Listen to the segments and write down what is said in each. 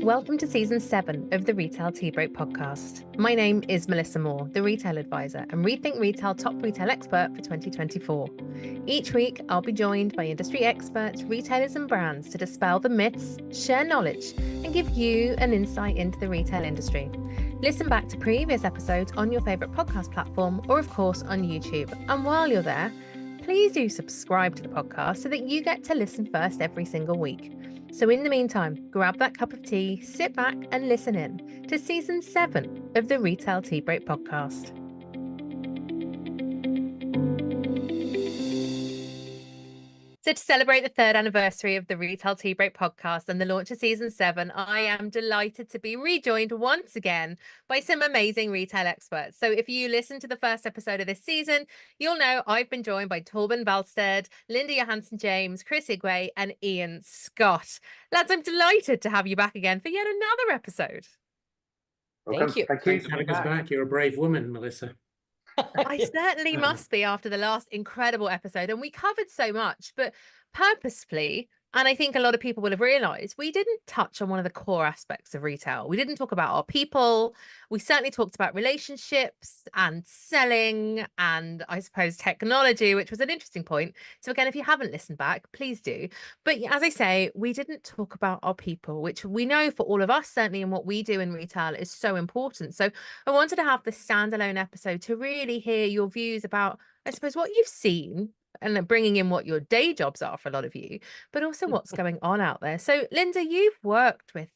Welcome to Season 7 of the Retail Tea Break podcast. My name is Melissa Moore, the Retail Advisor and Rethink Retail Top Retail Expert for 2024. Each week, I'll be joined by industry experts, retailers and brands to dispel the myths, share knowledge, and give you an insight into the retail industry. Listen back to previous episodes on your favourite podcast platform or, of course, on YouTube. And while you're there, please do subscribe to the podcast so that you get to listen first every single week. So in the meantime, grab that cup of tea, sit back and listen in to Season 7 of the Retail Tea Break podcast. So to celebrate the third anniversary of the Retail Tea Break podcast and the launch of Season 7, I am delighted to be rejoined once again by some amazing retail experts. So if you listen to the first episode of this season, you'll know I've been joined by Torben Valsted, Linda Johansen-James, Chris Igwe, and Ian Scott. Lads, I'm delighted to have you back again for yet another episode. Welcome. Thank you. Thanks for having us back. You're a brave woman, Melissa. I certainly must be after the last incredible episode. And we covered so much, but purposefully, and I think a lot of people will have realized, we didn't touch on one of the core aspects of retail. We didn't talk about our people. We certainly talked about relationships and selling and I suppose technology, which was an interesting point. So again, if you haven't listened back, please do. But as I say, we didn't talk about our people, which we know for all of us, certainly in what we do in retail, is so important. So I wanted to have this standalone episode to really hear your views about, I suppose, what you've seen and bringing in what your day jobs are for a lot of you, but also what's going on out there. So, Linda, you've worked with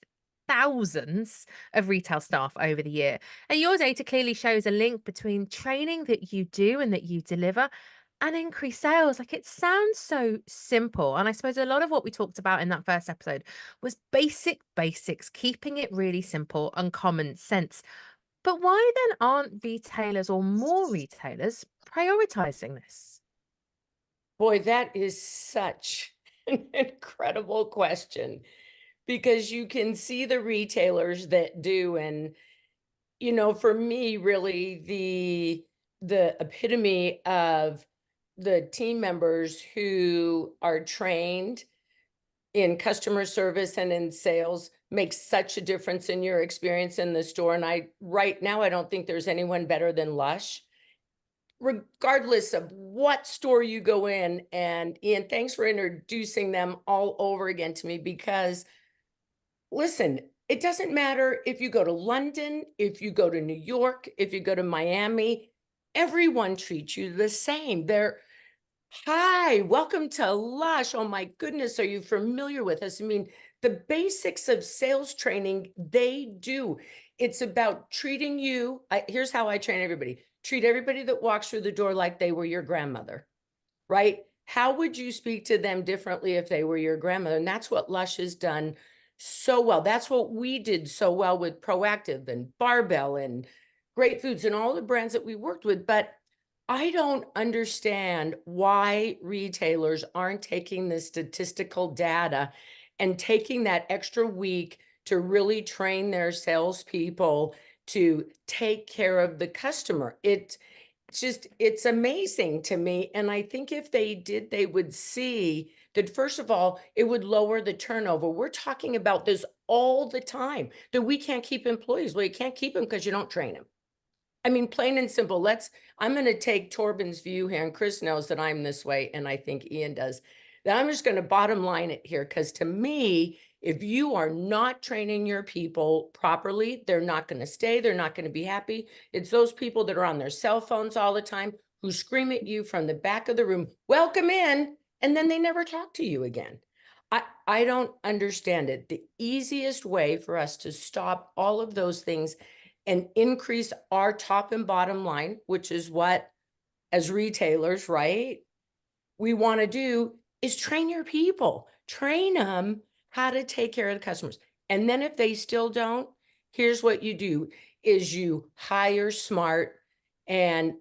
thousands of retail staff over the year, and your data clearly shows a link between training that you do and that you deliver and increased sales. Like, it sounds so simple. And I suppose a lot of what we talked about in that first episode was basics, keeping it really simple and common sense. But why then aren't retailers or more retailers prioritizing this? Boy, that is such an incredible question because you can see the retailers that do. And, for me, really the epitome of the team members who are trained in customer service and in sales makes such a difference in your experience in the store. And right now, I don't think there's anyone better than Lush, regardless of what store you go in. And Ian, thanks for introducing them all over again to me, because listen, it doesn't matter if you go to London, if you go to New York, if you go to Miami, everyone treats you the same. Hi, welcome to Lush. Oh my goodness, are you familiar with us? I mean, the basics of sales training, they do. It's about treating you. Here's how I train everybody. Treat everybody that walks through the door like they were your grandmother, right? How would you speak to them differently if they were your grandmother? And that's what Lush has done so well. That's what we did so well with Proactive and Barbell and Great Foods and all the brands that we worked with. But I don't understand why retailers aren't taking the statistical data and taking that extra week to really train their salespeople to take care of the customer. It's amazing to me. And I think if they did, they would see that, first of all, it would lower the turnover. We're talking about this all the time, that we can't keep employees. Well, you can't keep them because you don't train them. I mean, plain and simple. I'm going to take Torben's view here, and Chris knows that I'm this way, and I think Ian does. That I'm just going to bottom line it here, because to me, if you are not training your people properly, they're not going to stay. They're not going to be happy. It's those people that are on their cell phones all the time who scream at you from the back of the room, "Welcome in," and then they never talk to you again. I don't understand it. The easiest way for us to stop all of those things and increase our top and bottom line, which is what, as retailers, right, we want to do, is train your people. Train them how to take care of the customers. And then if they still don't, here's what you do, is you hire smart, and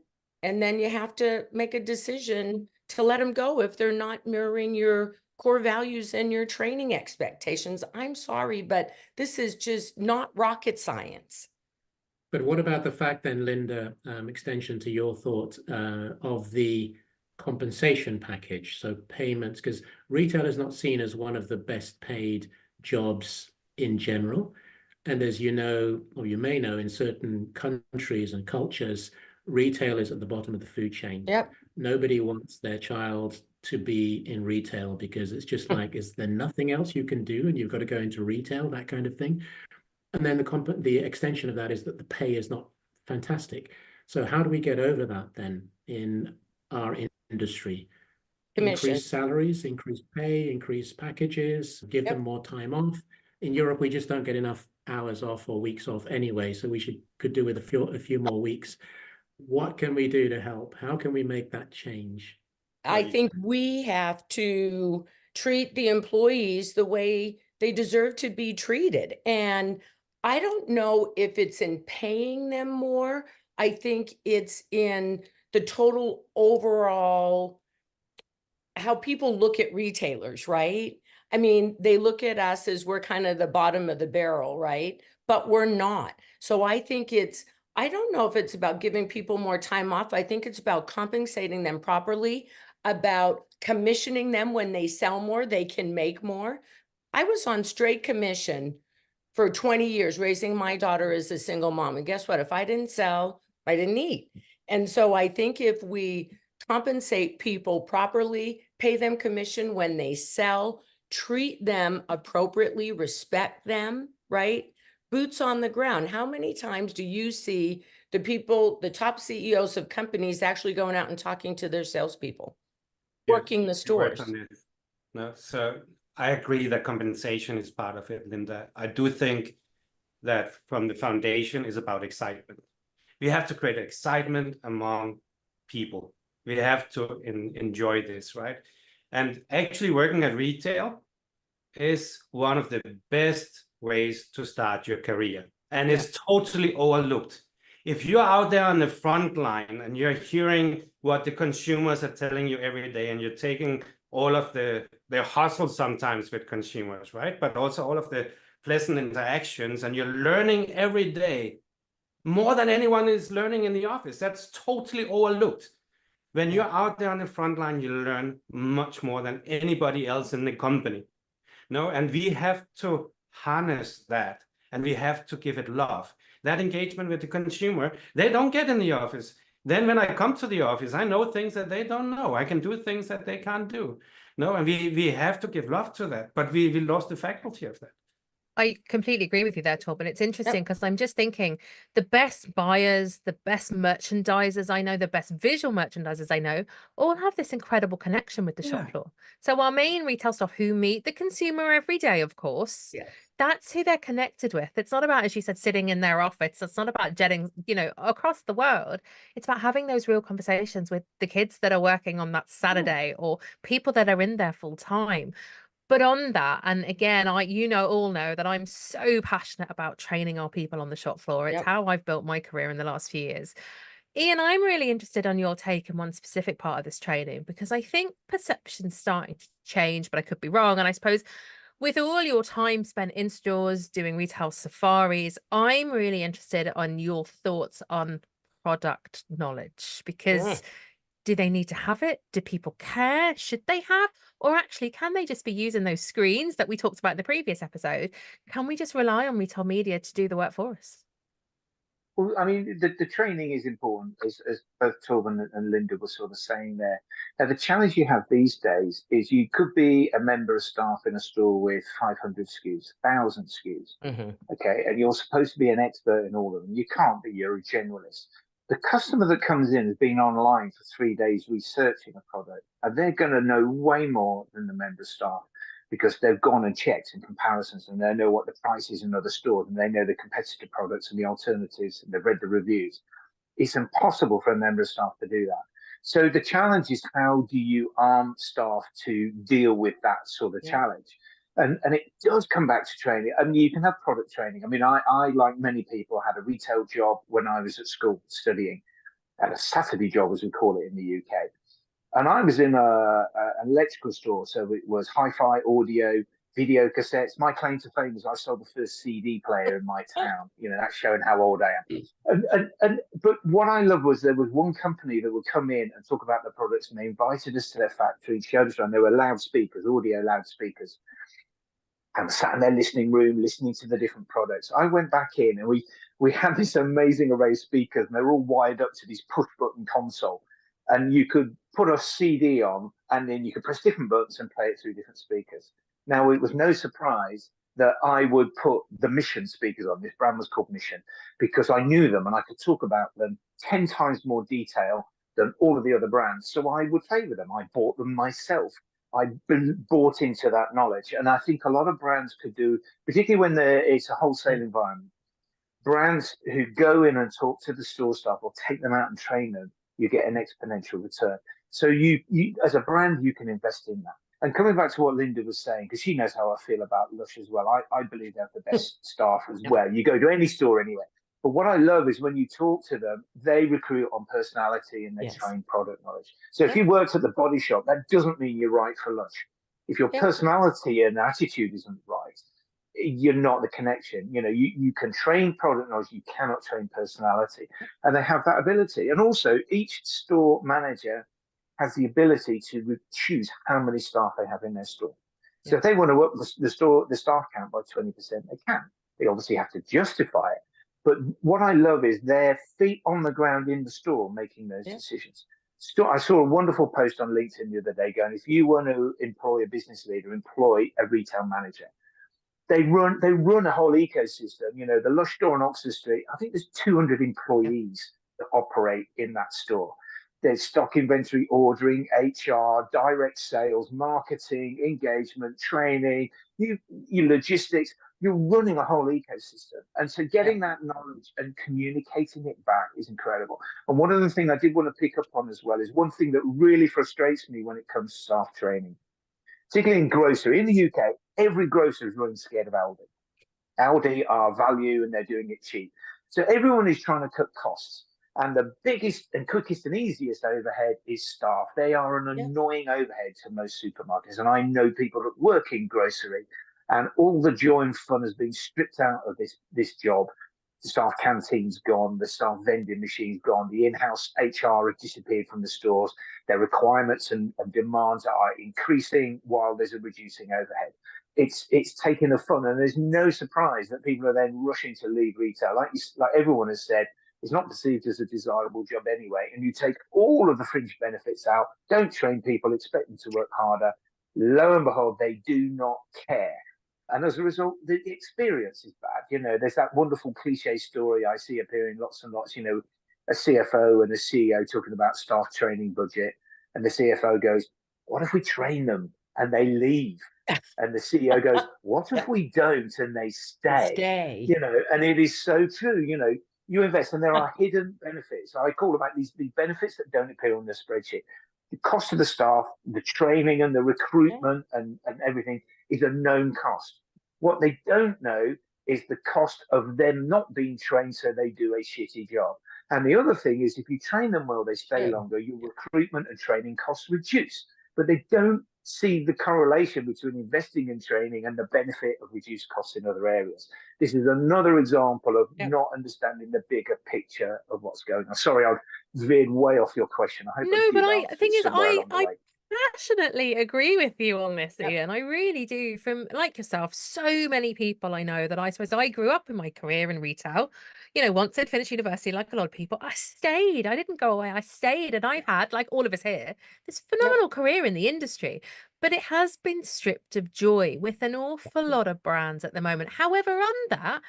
then you have to make a decision to let them go if they're not mirroring your core values and your training expectations. I'm sorry, but this is just not rocket science. But what about the fact then, Linda, extension to your thought of the compensation package, so payments, because retail is not seen as one of the best paid jobs in general. And as you know, or you may know, in certain countries and cultures, retail is at the bottom of the food chain. Yep. Nobody wants their child to be in retail because it's just like, is there nothing else you can do and you've got to go into retail, that kind of thing. And then the extension of that is that the pay is not fantastic. So how do we get over that then in our industry? Commission. Increase salaries, increase pay, increase packages, give them more time off. In Europe, we just don't get enough hours off or weeks off anyway, so we could do with a few more weeks. What can we do to help? How can we make that change? I think we have to treat the employees the way they deserve to be treated. And I don't know if it's in paying them more. I think it's in the total overall how people look at retailers, right? I mean, they look at us as we're kind of the bottom of the barrel, right? But we're not. So I think I don't know if it's about giving people more time off. I think it's about compensating them properly, about commissioning them when they sell more, they can make more. I was on straight commission for 20 years, raising my daughter as a single mom. And guess what? If I didn't sell, I didn't eat. And so I think if we compensate people properly, pay them commission when they sell, treat them appropriately, respect them, right? Boots on the ground. How many times do you see the people, the top CEOs of companies actually going out and talking to their salespeople, working the stores? No, so I agree that compensation is part of it, Linda. I do think that from the foundation is about excitement. We have to create excitement among people. We have to enjoy this, right? And actually working at retail is one of the best ways to start your career. And it's totally overlooked. If you're out there on the front line and you're hearing what the consumers are telling you every day, and you're taking all of the hustle sometimes with consumers, right? But also all of the pleasant interactions, and you're learning every day more than anyone is learning in the office. That's totally overlooked. When you're out there on the front line, you learn much more than anybody else in the company. No, and we have to harness that, and we have to give it love. That engagement with the consumer, they don't get in the office. Then when I come to the office, I know things that they don't know. I can do things that they can't do. No, and we have to give love to that, but we lost the faculty of that. I completely agree with you there, Torben. It's interesting because I'm just thinking the best buyers, the best merchandisers I know, the best visual merchandisers I know, all have this incredible connection with the shop floor. So our main retail staff who meet the consumer every day, of course, that's who they're connected with. It's not about, as you said, sitting in their office. It's not about jetting, across the world. It's about having those real conversations with the kids that are working on that Saturday or people that are in there full time. But on that, and again, all know that I'm so passionate about training our people on the shop floor. It's how I've built my career in the last few years. Ian, I'm really interested on your take on one specific part of this training, because I think perception's starting to change, but I could be wrong. And I suppose with all your time spent in stores doing retail safaris, I'm really interested on your thoughts on product knowledge, because do they need to have it? Do people care? Should they have? Or actually, can they just be using those screens that we talked about in the previous episode? Can we just rely on retail media to do the work for us? Well, I mean, the training is important, as both Torben and Linda were sort of saying there. Now, the challenge you have these days is you could be a member of staff in a store with 500 SKUs, 1,000 SKUs, okay? And you're supposed to be an expert in all of them. You can't be, you're a generalist. The customer that comes in has been online for 3 days researching a product, and they're going to know way more than the member staff, because they've gone and checked in comparisons, and they know what the price is in other stores, and they know the competitor products and the alternatives, and they've read the reviews. It's impossible for a member of staff to do that. So the challenge is, how do you arm staff to deal with that sort of challenge? And it does come back to training. I mean, you can have product training. I mean, I, like many people, had a retail job when I was at school studying, had a Saturday job, as we call it in the UK. And I was in an electrical store, so it was hi-fi, audio, video cassettes. My claim to fame is I sold the first CD player in my town. That's showing how old I am. But what I loved was there was one company that would come in and talk about the products, and they invited us to their factory, showed us around. There were loudspeakers, audio loudspeakers. and sat in their listening room, listening to the different products. I went back in and we had this amazing array of speakers, and they were all wired up to this push button console. And you could put a CD on, and then you could press different buttons and play it through different speakers. Now, it was no surprise that I would put the Mission speakers on. This brand was called Mission, because I knew them and I could talk about them 10 times more detail than all of the other brands. So I would favor them. I bought them myself. I've been bought into that knowledge. And I think a lot of brands could do, particularly when it's a wholesale environment, brands who go in and talk to the store staff or take them out and train them, you get an exponential return. So you as a brand, you can invest in that. And coming back to what Linda was saying, because she knows how I feel about Lush as well, I believe they have the best staff as well. You go to any store anyway. But what I love is when you talk to them, they recruit on personality and they train product knowledge. So if you worked at the Body Shop, that doesn't mean you're right for Lush. If your personality and attitude isn't right, you're not the connection. You know, you can train product knowledge, you cannot train personality. And they have that ability. And also, each store manager has the ability to choose how many staff they have in their store. So if they want to up the staff count by 20%, they can. They obviously have to justify it. But what I love is their feet on the ground in the store making those decisions. I saw a wonderful post on LinkedIn the other day going, if you want to employ a business leader, employ a retail manager. They run a whole ecosystem. You know, the Lush store on Oxford Street, I think there's 200 employees that operate in that store. There's stock inventory ordering, HR, direct sales, marketing, engagement, training, you logistics. You're running a whole ecosystem. And so getting that knowledge and communicating it back is incredible. And one other thing I did want to pick up on as well is one thing that really frustrates me when it comes to staff training, particularly in grocery. In the UK, every grocer is running scared of Aldi. Aldi are value and they're doing it cheap. So everyone is trying to cut costs. And the biggest and quickest and easiest overhead is staff. They are an annoying overhead to most supermarkets. And I know people that work in grocery, and all the joy and fun has been stripped out of this job. The staff canteens gone, the staff vending machines gone, the in-house HR have disappeared from the stores. Their requirements and demands are increasing while there's a reducing overhead. It's taking the fun, and there's no surprise that people are then rushing to leave retail. Like everyone has said, it's not perceived as a desirable job anyway. And you take all of the fringe benefits out, don't train people, expect them to work harder. Lo and behold, they do not care. And as a result, the experience is bad. You know, there's that wonderful cliche story I see appearing lots and lots, you know, a CFO and a CEO talking about staff training budget. And the CFO goes, what if we train them and they leave? And the CEO goes, what if we don't and they stay? You know, and it is so true. You know, you invest and there are hidden benefits. I call them these benefits that don't appear on the spreadsheet. The cost of the staff, the training and the recruitment and everything is a known cost. What they don't know is the cost of them not being trained so they do a shitty job. And the other thing is if you train them well, they stay longer, your recruitment and training costs reduce. But they don't see the correlation between investing in training and the benefit of reduced costs in other areas. This is another example of not understanding the bigger picture of what's going on. Sorry, I've veered way off your question. I hope the thing is, I passionately agree with you on this, Ian. I really do. From like yourself, so many people I know that I suppose I grew up in my career in retail. You know, once I'd finished university, like a lot of people, I stayed. I didn't go away. I stayed, and I've had, like all of us here, this phenomenal career in the industry. But it has been stripped of joy with an awful lot of brands at the moment. However, on that,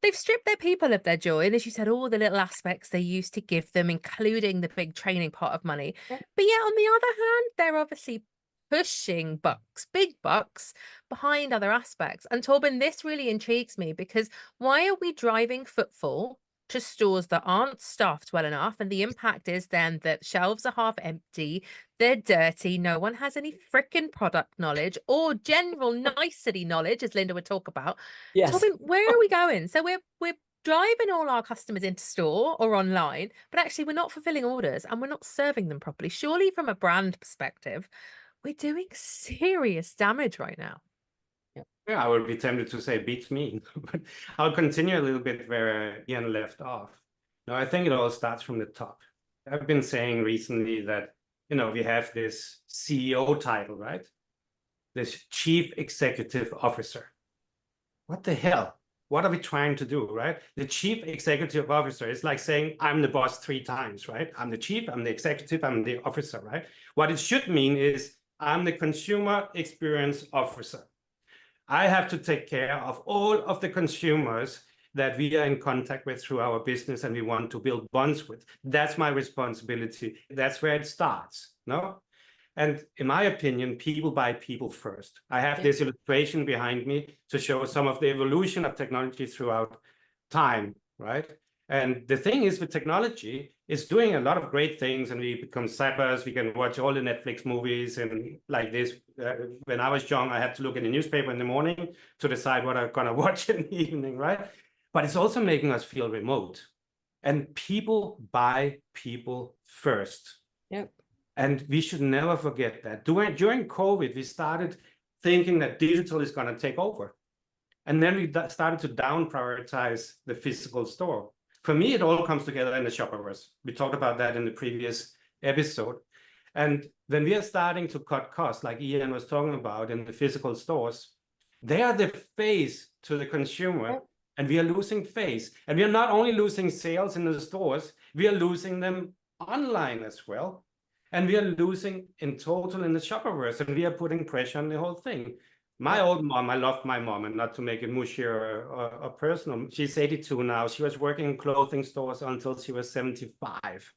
they've stripped their people of their joy. And as you said, all the little aspects they used to give them, including the big training pot of money. But yet, on the other hand, they're obviously pushing big bucks behind other aspects. And Torben, this really intrigues me because why are we driving footfall to stores that aren't staffed well enough? And the impact is then that shelves are half empty, they're dirty, no one has any freaking product knowledge or general nicety knowledge, as Linda would talk about. Torben, where are we going? So we're driving all our customers into store or online, but actually we're not fulfilling orders and we're not serving them properly. Surely from a brand perspective, we're doing serious damage right now. Yeah, I would be tempted to say beats me, but I'll continue a little bit where Ian left off. No, I think it all starts from the top. I've been saying recently that, you know, we have this CEO title, right? this chief executive officer. What the hell? What are we trying to do, right? The chief executive officer is like saying, I'm the boss 3 times, right? I'm the chief, I'm the executive, I'm the officer, right? What it should mean is I'm the consumer experience officer. I have to take care of all of the consumers that we are in contact with through our business and we want to build bonds with. That's my responsibility. That's where it starts, no? And in my opinion, people buy people first. I have this illustration behind me to show some of the evolution of technology throughout time, right? And the thing is with technology, it's doing a lot of great things and we become zappers. We can watch all the Netflix movies and like this. When I was young, I had to look in the newspaper in the morning to decide what I'm gonna watch in the evening, right? But it's also making us feel remote. And people buy people first. Yep. And we should never forget that. During COVID, we started thinking that digital is going to take over. And then we started to down prioritize the physical store. For me, it all comes together in the shopperverse. We talked about that in the previous episode. And when we are starting to cut costs, like Ian was talking about in the physical stores, they are the face to the consumer. And we are losing face. And we are not only losing sales in the stores, we are losing them online as well. And we are losing in total in the shopperverse, and we are putting pressure on the whole thing. My old mom, I loved my mom, and not to make it mushy or personal, she's 82 now. She was working in clothing stores until she was 75.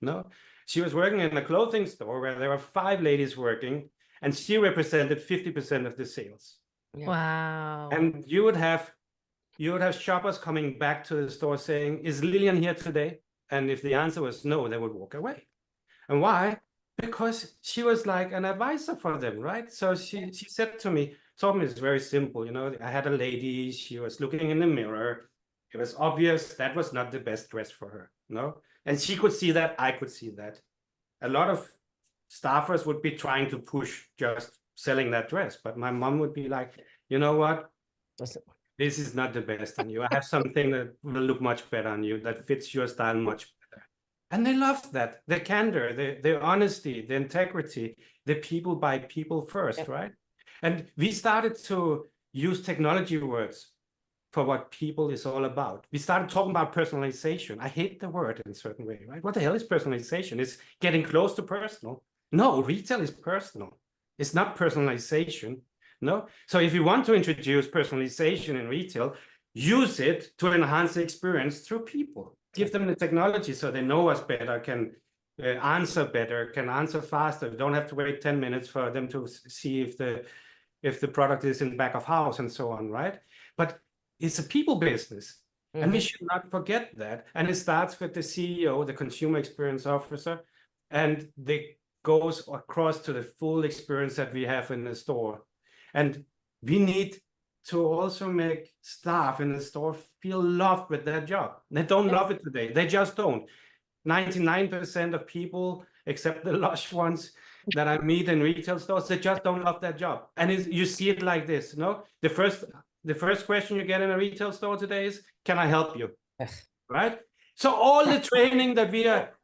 No, she was working in a clothing store where there were 5 ladies working, and she represented 50% of the sales. Wow. And you would have shoppers coming back to the store saying, "Is Lillian here today?" And if the answer was no, they would walk away. And why? Because she was like an advisor for them, right? So she said to me, told me it's very simple. You know, I had a lady, she was looking in the mirror. It was obvious that was not the best dress for her, no? And she could see that, I could see that. A lot of staffers would be trying to push just selling that dress. But my mom would be like, you know what? This is not the best on you. I have something that will look much better on you, that fits your style much better. And they loved that, the candor, the honesty, the integrity, the people buy people first, right? And we started to use technology words for what people is all about. We started talking about personalization. I hate the word in a certain way, right? What the hell is personalization? It's getting close to personal. No, retail is personal. It's not personalization, no? So if you want to introduce personalization in retail, use it to enhance the experience through people. Give them the technology so they know us better, can answer better, can answer faster. Don't have to wait 10 minutes for them to see if the product is in back of house and so on, right? But it's a people business. And we should not forget that. And it starts with the CEO, the consumer experience officer, and it goes across to the full experience that we have in the store. And we need to also make staff in the store feel loved with their job. They don't love it today. They just don't. 99% of people, except the lush ones that I meet in retail stores, they just don't love their job. And you see it like this, no? The first question you get in a retail store today is, "Can I help you?" Right? So all the training that we are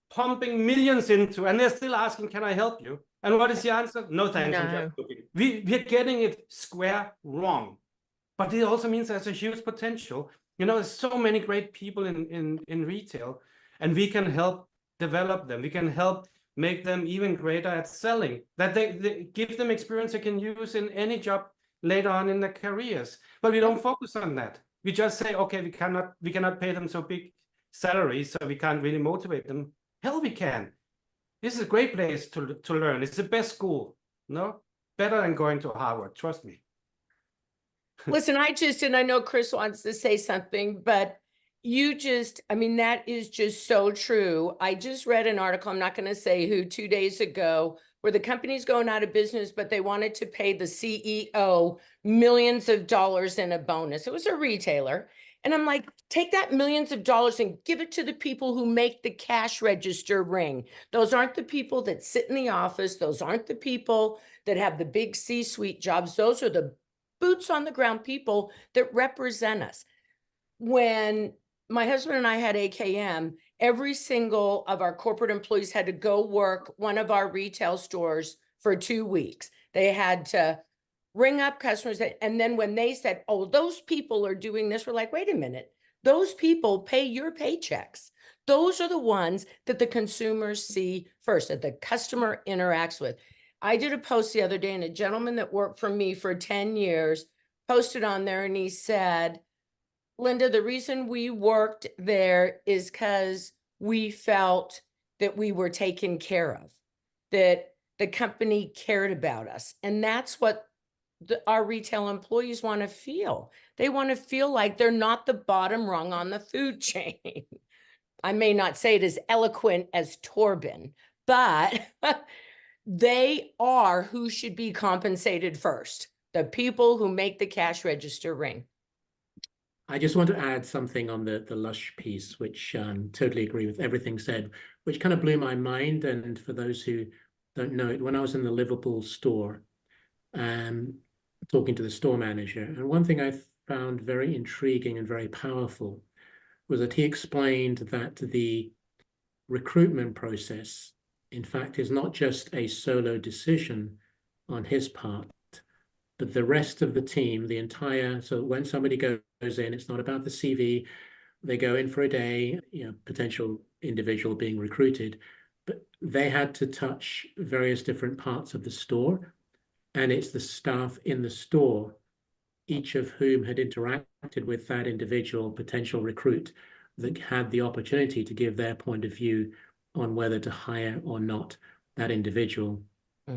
pumping millions into, and they're still asking, "Can I help you?" And what is the answer? "No, thanks, I'm just looking." We're getting it square wrong. But it also means there's a huge potential. You know, there's so many great people in retail, and we can help develop them. We can help make them even greater at selling, that they give them experience they can use in any job later on in their careers. But we don't focus on that. We just say, okay, we cannot pay them so big salaries, so we can't really motivate them. Hell, we can. This is a great place to learn. It's the best school, no? Better than going to Harvard, trust me. Listen, I know Chris wants to say something, but I mean, that is just so true. I just read an article, I'm not going to say who, 2 days ago, where the company's going out of business, but they wanted to pay the CEO millions of dollars in a bonus. It was a retailer. And I'm like, take that millions of dollars and give it to the people who make the cash register ring. Those aren't the people that sit in the office. Those aren't the people that have the big C-suite jobs. Those are the boots on the ground people that represent us. When my husband and I had AKM, every single of our corporate employees had to go work one of our retail stores for 2 weeks. They had to ring up customers. And then when they said, oh, those people are doing this, we're like, wait a minute, those people pay your paychecks. Those are the ones that the consumers see first, that the customer interacts with. I did a post the other day, and a gentleman that worked for me for 10 years posted on there, and he said, Linda, the reason we worked there is because we felt that we were taken care of, that the company cared about us. And that's what our retail employees want to feel. They want to feel like they're not the bottom rung on the food chain. I may not say it as eloquent as Torben, but they are who should be compensated first. The people who make the cash register ring. I just want to add something on the Lush piece, which totally agree with everything said, which kind of blew my mind. And for those who don't know it, when I was in the Liverpool store, talking to the store manager, and one thing I found very intriguing and very powerful was that he explained that the recruitment process, in fact, is not just a solo decision on his part, but the rest of the team, the entire, so when somebody goes in, it's not about the CV, they go in for a day, potential individual being recruited, but they had to touch various different parts of the store, and it's the staff in the store, each of whom had interacted with that individual potential recruit, that had the opportunity to give their point of view on whether to hire or not that individual,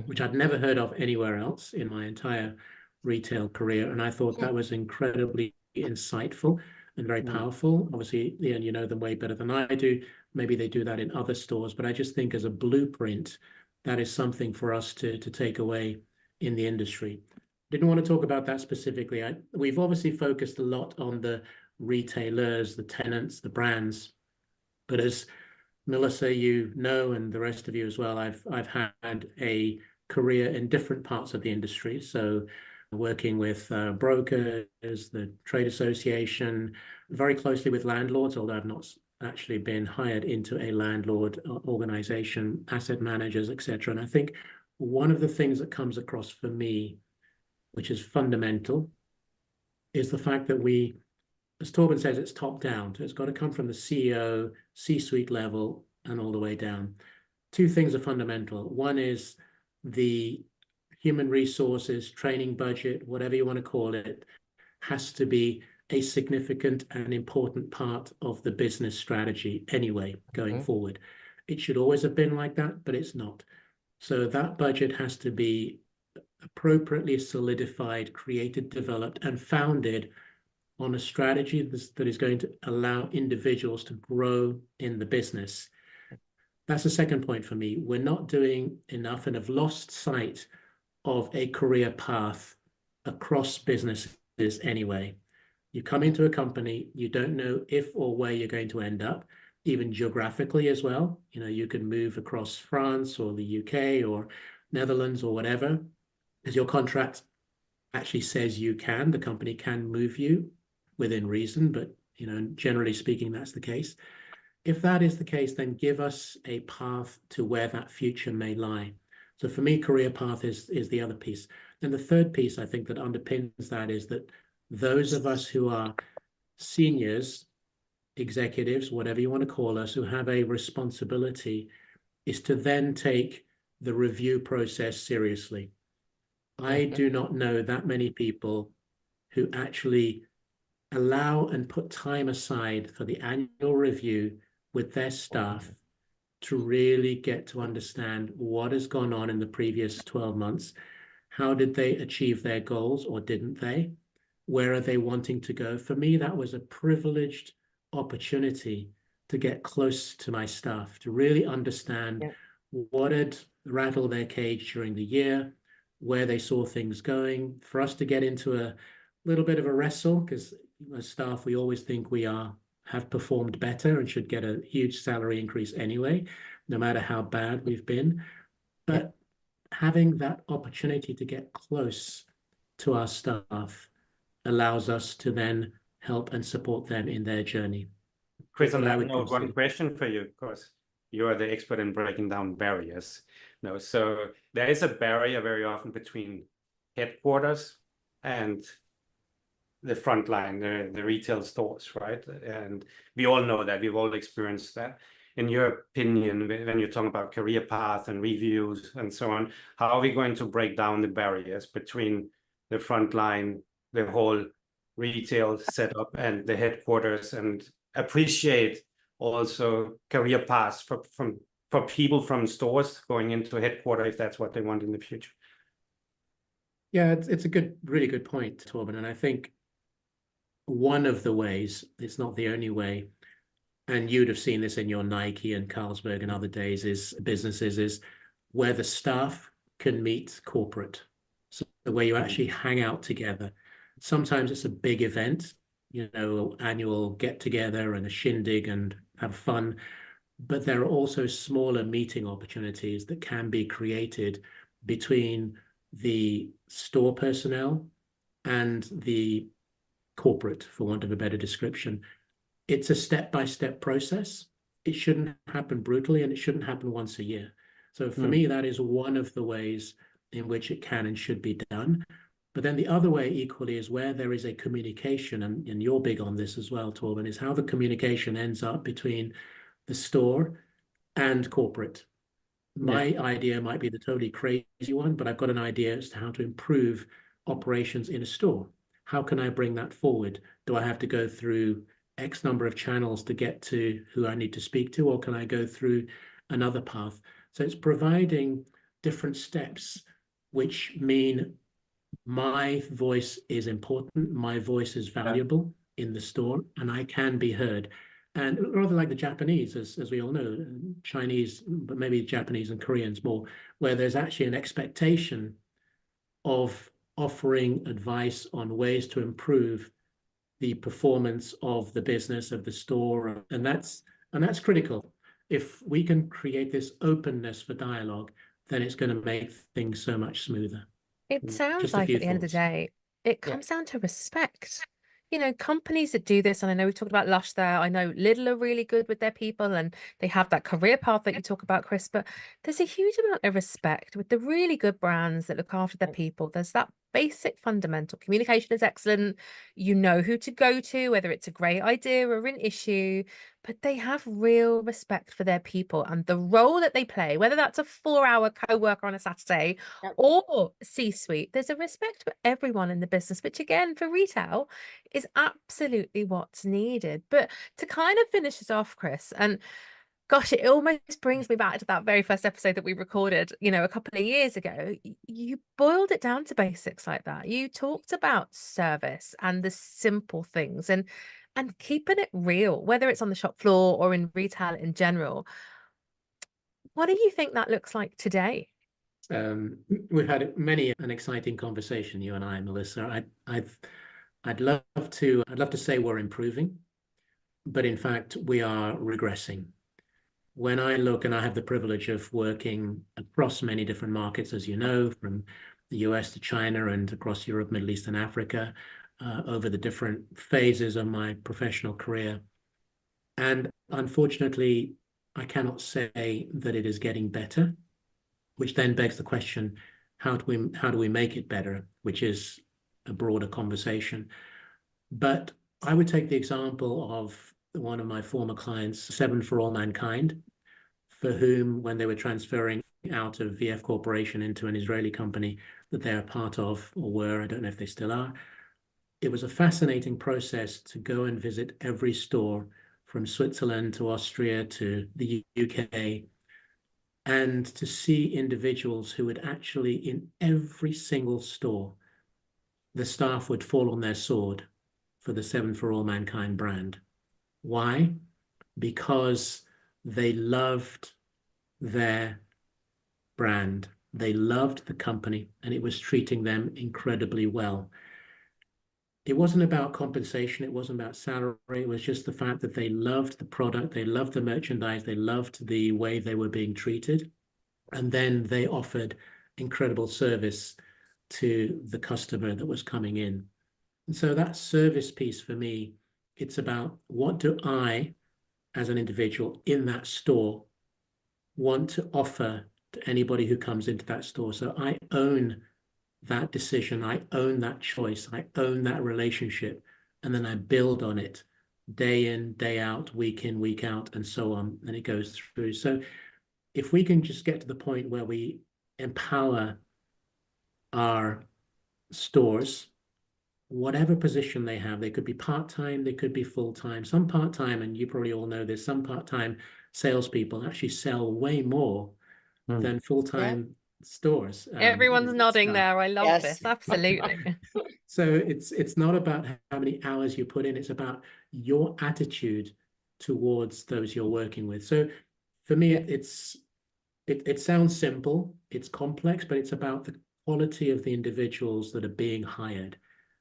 which I'd never heard of anywhere else in my entire retail career. And I thought that was incredibly insightful and very powerful. Obviously, Ian, you know them way better than I do. Maybe they do that in other stores, but I just think as a blueprint, that is something for us to take away in the industry. Didn't want to talk about that specifically. We've obviously focused a lot on the retailers, the tenants, the brands, but as Melissa, you know, and the rest of you as well, I've had a career in different parts of the industry. So working with brokers, the trade association, very closely with landlords, although I've not actually been hired into a landlord organization, asset managers, etc. And I think one of the things that comes across for me, which is fundamental, is the fact that we, as Torben says, it's top down. So it's got to come from the CEO, C-suite level, and all the way down. Two things are fundamental. One is the human resources, training budget, whatever you want to call it, has to be a significant and important part of the business strategy anyway, going forward. It should always have been like that, but it's not. So that budget has to be appropriately solidified, created, developed, and founded on a strategy that is going to allow individuals to grow in the business. That's the second point for me. We're not doing enough and have lost sight of a career path across businesses anyway. You come into a company, you don't know if or where you're going to end up, even geographically as well. You can move across France or the UK or Netherlands or whatever, because your contract actually says you can. The company can move you within reason, but generally speaking, that's the case. If that is the case, then give us a path to where that future may lie. So for me, career path is the other piece. And the third piece I think that underpins that is that those of us who are seniors, executives, whatever you want to call us, who have a responsibility, is to then take the review process seriously. I do not know that many people who actually allow and put time aside for the annual review with their staff to really get to understand what has gone on in the previous 12 months. How did they achieve their goals or didn't they? Where are they wanting to go? For me, that was a privileged opportunity to get close to my staff, to really understand what had rattled their cage during the year, where they saw things going, for us to get into a little bit of a wrestle, because as staff, we always think we have performed better and should get a huge salary increase anyway, no matter how bad we've been. But having that opportunity to get close to our staff allows us to then help and support them in their journey. Chris, on that note, one question for you, of course. you're the expert in breaking down barriers. No, so there is a barrier very often between headquarters and the front line, the retail stores, right? And we all know that, we've all experienced that. In your opinion, when you're talking about career path and reviews and so on, how are we going to break down the barriers between the front line, the whole retail setup, and the headquarters, and appreciate also career paths for people from stores going into headquarters if that's what they want in the future? Yeah, it's a really good point, Torben. And I think one of the ways, it's not the only way, and you'd have seen this in your Nike and Carlsberg and other businesses, is where the staff can meet corporate. So the way you actually hang out together. Sometimes it's a big event, annual get together and a shindig and have fun. But there are also smaller meeting opportunities that can be created between the store personnel and the corporate, for want of a better description. It's a step-by-step process. It shouldn't happen brutally, and it shouldn't happen once a year. So for me, that is one of the ways in which it can and should be done. But then the other way equally is where there is a communication, and you're big on this as well, Torben, is how the communication ends up between the store and corporate. My idea might be the totally crazy one, but I've got an idea as to how to improve operations in a store. How can I bring that forward? Do I have to go through X number of channels to get to who I need to speak to, or can I go through another path? So it's providing different steps, which mean my voice is important, my voice is valuable in the store, and I can be heard. And rather like the Japanese, as we all know, Chinese, but maybe Japanese and Koreans more, where there's actually an expectation of offering advice on ways to improve the performance of the business, of the store, and that's critical. If we can create this openness for dialogue, then it's going to make things so much smoother. It sounds Just a like few at the end of the thoughts. day, it comes down to respect. Companies that do this, and I know we've talked about Lush there. I know Lidl are really good with their people and they have that career path that you talk about, Chris, but there's a huge amount of respect with the really good brands that look after their people. There's that basic fundamental communication is excellent. You know who to go to, whether it's a great idea or an issue, but they have real respect for their people and the role that they play, whether that's a 4-hour co-worker on a Saturday or C-suite. There's a respect for everyone in the business, which again, for retail, is absolutely what's needed. But to kind of finish us off, Chris, and gosh, it almost brings me back to that very first episode that we recorded, a couple of years ago. You boiled it down to basics like that. You talked about service and the simple things and keeping it real, whether it's on the shop floor or in retail in general. What do you think that looks like today? We've had many an exciting conversation, you and I, Melissa. I'd love to say we're improving, but in fact we are regressing. When I look, and I have the privilege of working across many different markets, as you know, from the US to China and across Europe, Middle East, and Africa, over the different phases of my professional career. And unfortunately, I cannot say that it is getting better, which then begs the question, how do we make it better, which is a broader conversation. But I would take the example of one of my former clients, 7 for All Mankind, for whom, when they were transferring out of VF Corporation into an Israeli company that they're part of, or were, I don't know if they still are, it was a fascinating process to go and visit every store from Switzerland to Austria to the UK, and to see individuals who would actually, in every single store, the staff would fall on their sword for the 7 for All Mankind brand. Why? Because they loved their brand. They loved the company, and it was treating them incredibly well. It wasn't about compensation. It wasn't about salary. It was just the fact that they loved the product. They loved the merchandise. They loved the way they were being treated. And then they offered incredible service to the customer that was coming in. And so that service piece for me, it's about what do I, as an individual in that store, want to offer to anybody who comes into that store. So I own that decision, I own that choice, I own that relationship, and then I build on it day in, day out, week in, week out, and so on, and it goes through. So if we can just get to the point where we empower our stores, whatever position they have, they could be part-time, they could be full-time. Some part-time, and you probably all know this, some part-time salespeople actually sell way more than full-time stores. Everyone's nodding there. I love Yes. this. Absolutely. So it's not about how many hours you put in, it's about your attitude towards those you're working with. So for me, it sounds simple, it's complex, but it's about the quality of the individuals that are being hired.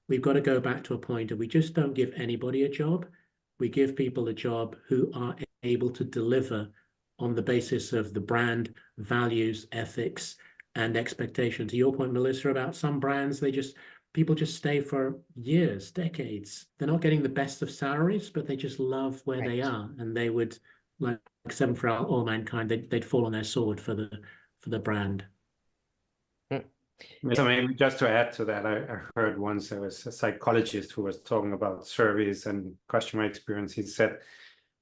We've got to go back to a point of we just don't give anybody a job. We give people a job who are able to deliver on the basis of the brand values, ethics, and expectation. To your point, Melissa, about some brands, people just stay for years, decades. They're not getting the best of salaries, but they just love where they are, and they would, like Seven for All Mankind, they'd fall on their sword for the brand. So maybe just to add to that, I heard once there was a psychologist who was talking about service and customer experience. He said,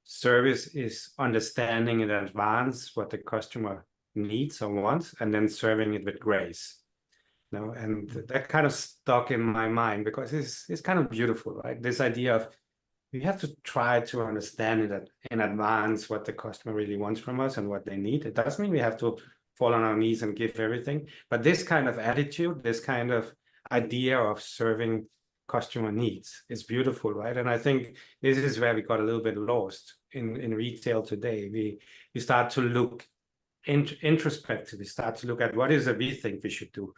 service is understanding in advance what the customer needs or wants, and then serving it with grace. And that kind of stuck in my mind because it's kind of beautiful, right? This idea of we have to try to understand it in advance what the customer really wants from us and what they need. It doesn't mean we have to fall on our knees and give everything, but this kind of attitude, this kind of idea of serving customer needs is beautiful, right? And I think this is where we got a little bit lost in retail today. We start to look introspective. We start to look at what is it we think we should do.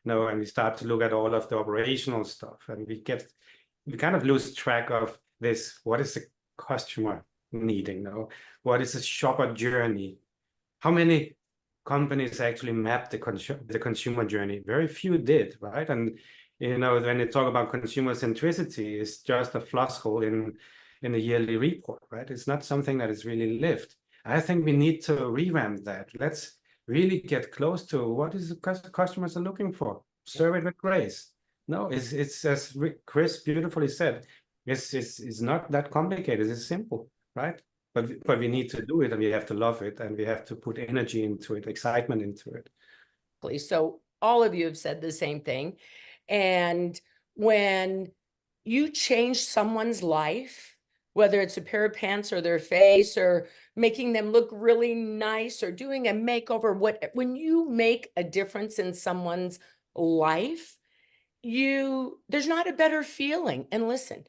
And we start to look at all of the operational stuff, and we kind of lose track of this. What is the customer needing? What is the shopper journey? How many companies actually map the consumer journey? Very few did, right? And when they talk about consumer centricity, it's just a floscle in the yearly report, right? It's not something that is really lived. I think we need to revamp that. Let's really get close to what is the customers are looking for. Serve it with grace. It's as Chris beautifully said, it's not that complicated. It's simple, right? But we need to do it, and we have to love it, and we have to put energy into it, excitement into it. So all of you have said the same thing. And when you change someone's life, whether it's a pair of pants or their face or making them look really nice or doing a makeover, when you make a difference in someone's life, there's not a better feeling. And listen,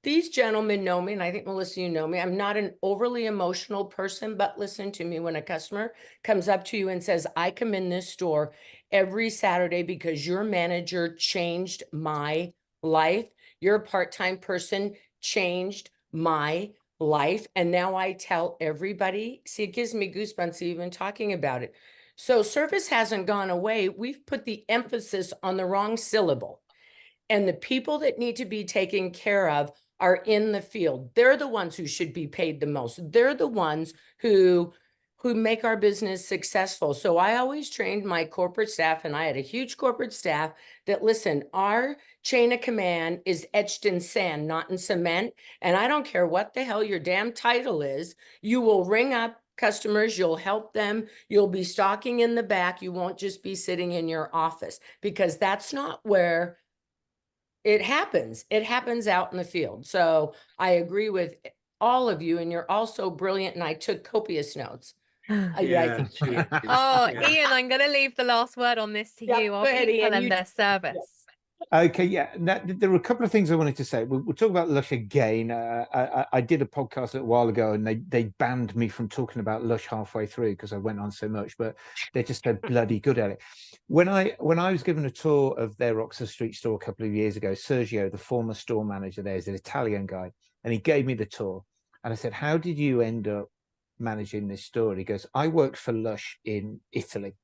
these gentlemen know me, and I think, Melissa, you know me. I'm not an overly emotional person, but listen to me. When a customer comes up to you and says, I come in this store every Saturday because your manager changed my life, your part-time person changed my life, and now I tell everybody, see, it gives me goosebumps even talking about it. So service hasn't gone away. We've put the emphasis on the wrong syllable. And the people that need to be taken care of are in the field. They're the ones who should be paid the most. They're the ones who make our business successful. So I always trained my corporate staff, and I had a huge corporate staff, that listen, our chain of command is etched in sand, not in cement. And I don't care what the hell your damn title is. You will ring up customers, you'll help them, you'll be stalking in the back. You won't just be sitting in your office, because that's not where it happens. It happens out in the field. So I agree with all of you, and you're all so brilliant, and I took copious notes. I think she is. Ian, I'm going to leave the last word on this to you. I'll tell them their service. Okay, there were a couple of things I wanted to say. We'll talk about Lush again. I did a podcast a little while ago, and they banned me from talking about Lush halfway through because I went on so much, but they're just so bloody good at it. When I was given a tour of their Oxford Street store a couple of years ago, Sergio, the former store manager there, is an Italian guy, and he gave me the tour. And I said, how did you end up managing this store? And he goes, I worked for Lush in Italy.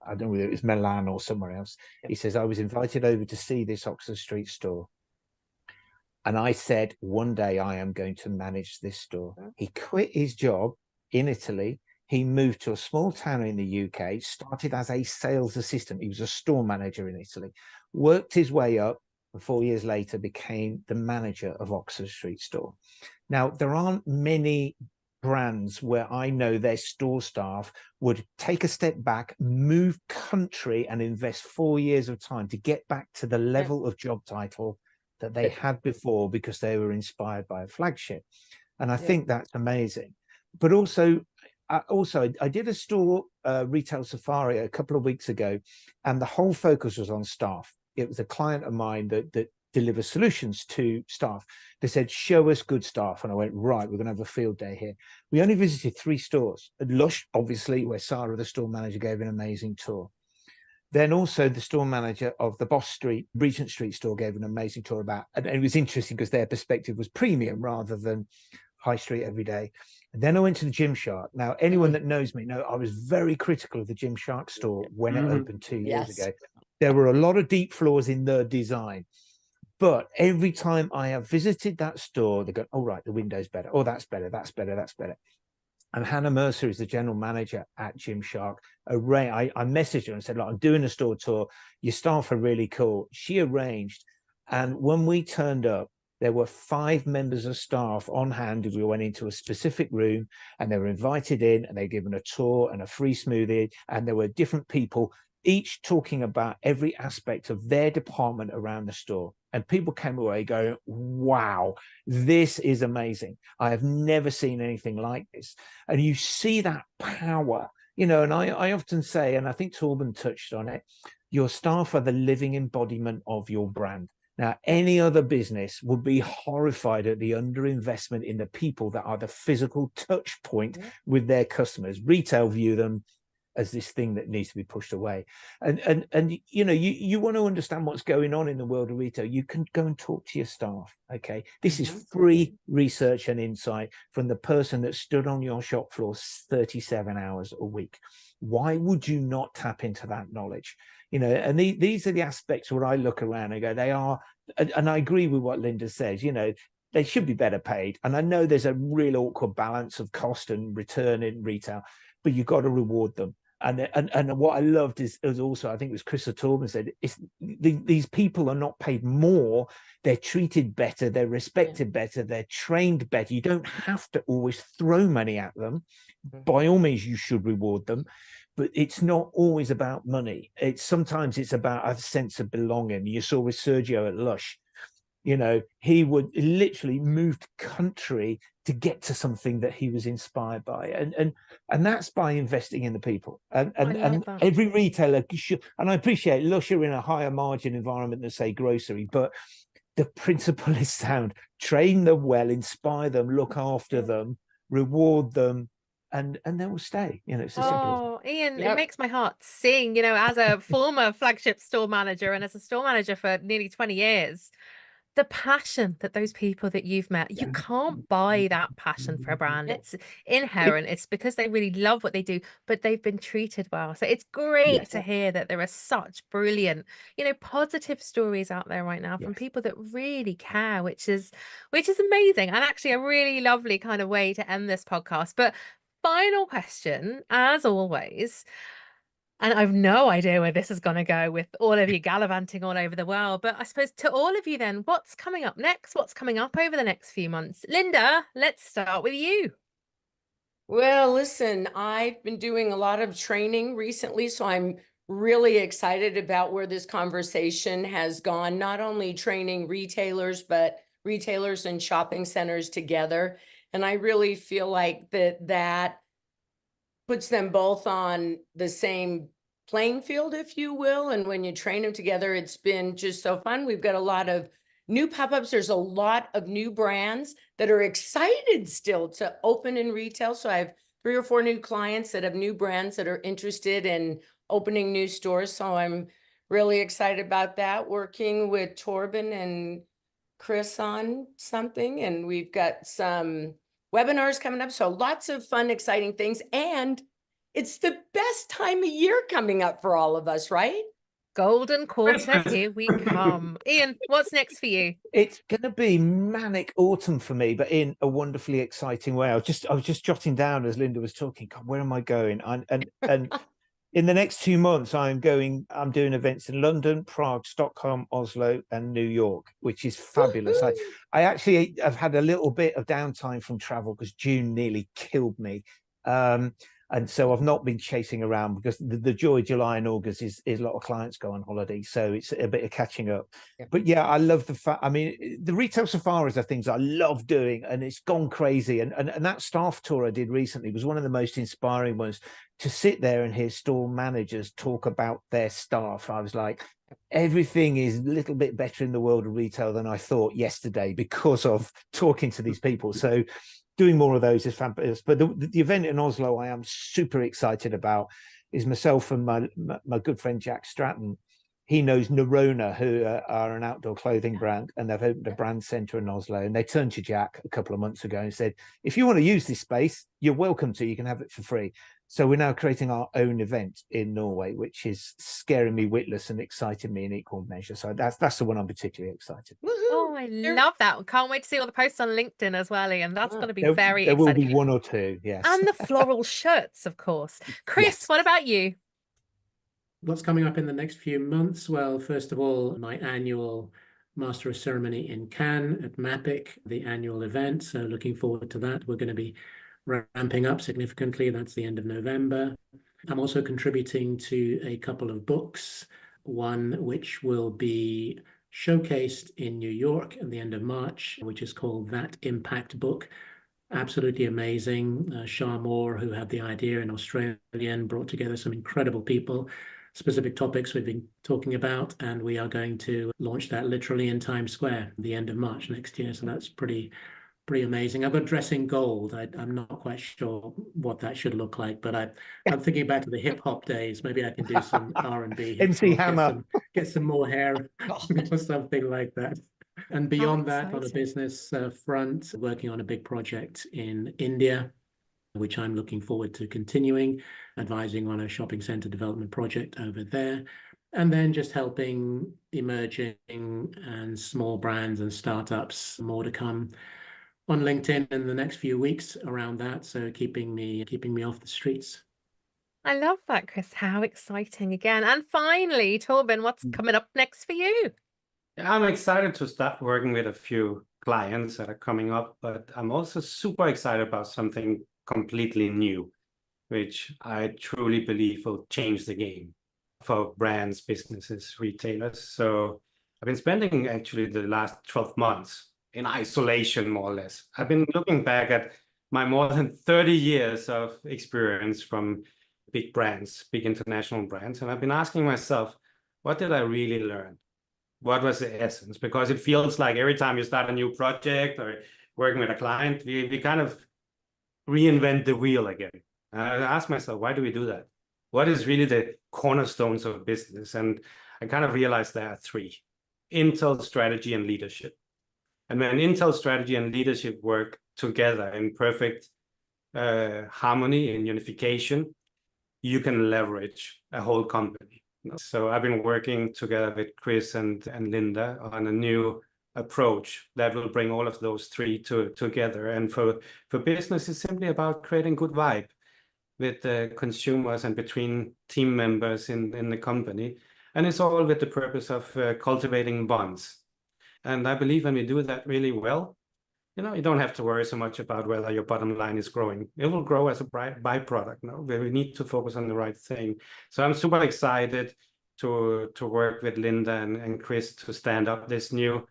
I don't know whether it was Milan or somewhere else. He says, I was invited over to see this Oxford Street store. And I said, one day I am going to manage this store. He quit his job in Italy. he moved to a small town in the UK, started as a sales assistant. He was a store manager in Italy, worked his way up, and 4 years later became the manager of Oxford Street store. Now, there aren't many brands where I know their store staff would take a step back, move country, and invest 4 years of time to get back to the level of job title that they had before because they were inspired by a flagship. And I think that's amazing. But also, I did a store retail safari a couple of weeks ago, and the whole focus was on staff. It was a client of mine that delivers solutions to staff. They said, show us good staff. And I went, right, we're going to have a field day here. We only visited 3 stores. Lush, obviously, where Sarah, the store manager, gave an amazing tour. Then also the store manager of the Boss Street, Regent Street store gave an amazing tour about, and it was interesting because their perspective was premium rather than high street every day. And then I went to the Gymshark. Now, anyone that knows me know I was very critical of the Gymshark store when it opened 2 years ago. There were a lot of deep flaws in the design. But every time I have visited that store, they go, oh, right, the window's better. Oh, that's better, that's better, that's better. And Hannah Mercer is the general manager at Gymshark. I messaged her and said, look, I'm doing a store tour. Your staff are really cool. She arranged. And when we turned up, there were 5 members of staff on hand. We went into a specific room and they were invited in and they were given a tour and a free smoothie. And there were different people, each talking about every aspect of their department around the store. And people came away going, wow, this is amazing. I have never seen anything like this. And you see that power, you know, and I often say, and I think Torben touched on it, your staff are the living embodiment of your brand. Now, any other business would be horrified at the underinvestment in the people that are the physical touch point with their customers. Retail view them as this thing that needs to be pushed away. And you know, you want to understand what's going on in the world of retail, you can go and talk to your staff. Okay, this is free research and insight from the person that stood on your shop floor 37 hours a week. Why would you not tap into that knowledge? You know, and these are the aspects where I look around and go, they are, and I agree with what Linda says, you know, they should be better paid. And I know there's a real awkward balance of cost and return in retail, but you've got to reward them. And what I loved is also, I think it was Chris or Torben said, these people are not paid more, they're treated better, they're respected better, they're trained better. You don't have to always throw money at them. By all means, you should reward them, but it's not always about money. Sometimes it's about a sense of belonging. You saw with Sergio at Lush, you know, he would literally move country to get to something that he was inspired by, and that's by investing in the people. And every retailer should, and I appreciate Lush are in a higher margin environment than say grocery, but the principle is sound. Train them well, inspire them, look after them, reward them, and they will stay. You know, it's as simple as that. Ian, it makes my heart sing, you know, as a former flagship store manager and as a store manager for nearly 20 years. The passion that those people that you've met, you can't buy that passion for a brand. It's inherent. It's because they really love what they do, but they've been treated well. So it's great to hear that there are such brilliant, you know, positive stories out there right now from people that really care, which is amazing. And actually a really lovely kind of way to end this podcast. But final question, as always, and I've no idea where this is going to go with all of you gallivanting all over the world. But I suppose to all of you then, what's coming up next? What's coming up over the next few months? Linda, let's start with you. Well, listen, I've been doing a lot of training recently, so I'm really excited about where this conversation has gone, not only training retailers, but retailers and shopping centers together. And I really feel like that puts them both on the same playing field, if you will. And when you train them together, it's been just so fun. We've got a lot of new pop-ups. There's a lot of new brands that are excited still to open in retail. So I have 3 or 4 new clients that have new brands that are interested in opening new stores. So I'm really excited about that, working with Torben and Chris on something. And we've got some webinars coming up. So lots of fun, exciting things. And it's the best time of year coming up for all of us, right? golden quarter, Christmas. here we come. Ian, what's next for you? It's going to be manic autumn for me, but in a wonderfully exciting way. I was just jotting down as Linda was talking. God, where am I going? And in the next 2 months, I'm doing events in London, Prague, Stockholm, Oslo, and New York, which is fabulous. I actually have had a little bit of downtime from travel because June nearly killed me. And so I've not been chasing around because the joy July and August is a lot of clients go on holiday. So it's a bit of catching up. Yeah. But yeah, I love the fact, I mean, the retail safaris are things I love doing, and it's gone crazy. And that staff tour I did recently was one of the most inspiring ones, to sit there and hear store managers talk about their staff. I was like, everything is a little bit better in the world of retail than I thought yesterday because of talking to these people. So doing more of those is fabulous. But the event in Oslo I am super excited about is myself and my good friend Jack Stratton. He knows Nerona, who are an outdoor clothing brand, and they've opened a brand center in Oslo. And they turned to Jack a couple of months ago and said, if you want to use this space, you're welcome to. You can have it for free. So we're now creating our own event in Norway, which is scaring me witless and exciting me in equal measure. So that's the one I'm particularly excited. Oh, I love that. Can't wait to see all the posts on LinkedIn as well, Ian. That's going to be very There will exciting. be 1 or 2, yes. And the floral shirts, of course. Chris, Yes. what about you? What's coming up in the next few months? Well, first of all, my annual Master of Ceremony in Cannes at MAPIC, the annual event. So looking forward to that. We're going to be ramping up significantly. That's the end of November. I'm also contributing to a couple of books, one which will be showcased in New York at the end of March, which is called That Impact Book. Absolutely amazing. Shah Moore, who had the idea in Australia and brought together some incredible people, specific topics we've been talking about, and we are going to launch that literally in Times Square at the end of March next year. So that's pretty amazing. I've got Dressing Gold. I'm not quite sure what that should look like, but I'm thinking back to the hip hop days. Maybe I can do some R&B hip MC hop, Hammer. get some more hair or something like that. And beyond that, on a exciting. business front, working on a big project in India, which I'm looking forward to continuing, advising on a shopping center development project over there. And then just helping emerging and small brands and startups, more to come on LinkedIn in the next few weeks around that. So keeping me off the streets. I love that, Chris. How exciting again. And finally, Torben, what's coming up next for you? I'm excited to start working with a few clients that are coming up, but I'm also super excited about something completely new, which I truly believe will change the game for brands, businesses, retailers. So I've been spending actually the last 12 months in isolation, more or less. I've been looking back at my more than 30 years of experience from big brands, big international brands, and I've been asking myself, what did I really learn? What was the essence? Because it feels like every time you start a new project or working with a client, we kind of reinvent the wheel again. I asked myself, why do we do that? What is really the cornerstones of business? And I kind of realized there are 3: Intel, strategy, and leadership. And when Intel, strategy, and leadership work together in perfect harmony and unification, you can leverage a whole company. So I've been working together with Chris and Linda on a new approach that will bring all of those 3 together. And for business, it's simply about creating good vibe with the consumers and between team members in the company. And it's all with the purpose of cultivating bonds. And I believe when we do that really well, you don't have to worry so much about whether your bottom line is growing. It will grow as a byproduct, where we need to focus on the right thing. So I'm super excited to work with Linda and Chris to stand up this new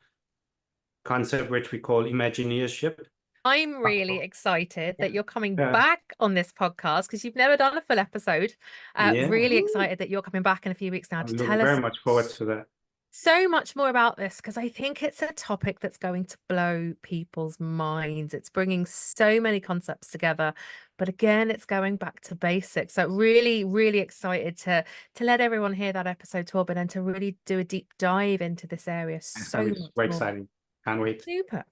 concept, which we call Imagineership. I'm really excited that you're coming Yeah. back on this podcast because you've never done a full episode. Yeah. Really excited that you're coming back in a few weeks now I'm to looking tell very us much forward to that. so much more about this, because I think it's a topic that's going to blow people's minds. It's bringing so many concepts together, but again, it's going back to basics. So really, really excited to let everyone hear that episode, Torben, and to really do a deep dive into this area. So That'll be much super more. exciting. Can't wait. Super.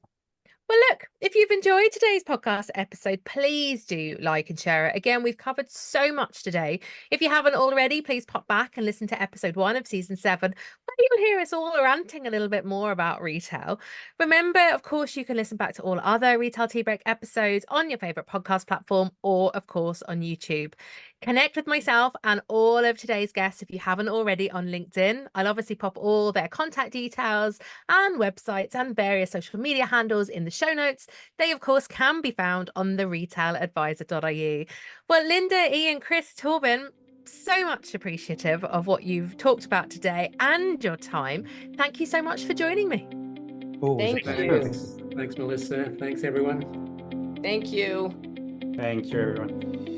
Well, look, if you've enjoyed today's podcast episode, please do like and share it. Again, we've covered so much today. If you haven't already, please pop back and listen to episode 1 of season 7, where you'll hear us all ranting a little bit more about retail. Remember, of course, you can listen back to all other Retail Tea Break episodes on your favorite podcast platform or, of course, on YouTube. Connect with myself and all of today's guests if you haven't already on LinkedIn. I'll obviously pop all their contact details and websites and various social media handles in the show notes. They, of course, can be found on theretailadvisor.ie. Well, Linda, Ian, Chris, Torben, so much appreciative of what you've talked about today and your time. Thank you so much for joining me. Always a Thank pleasure. you. Thanks, Melissa. Thanks, everyone. Thank you. Thank you, everyone.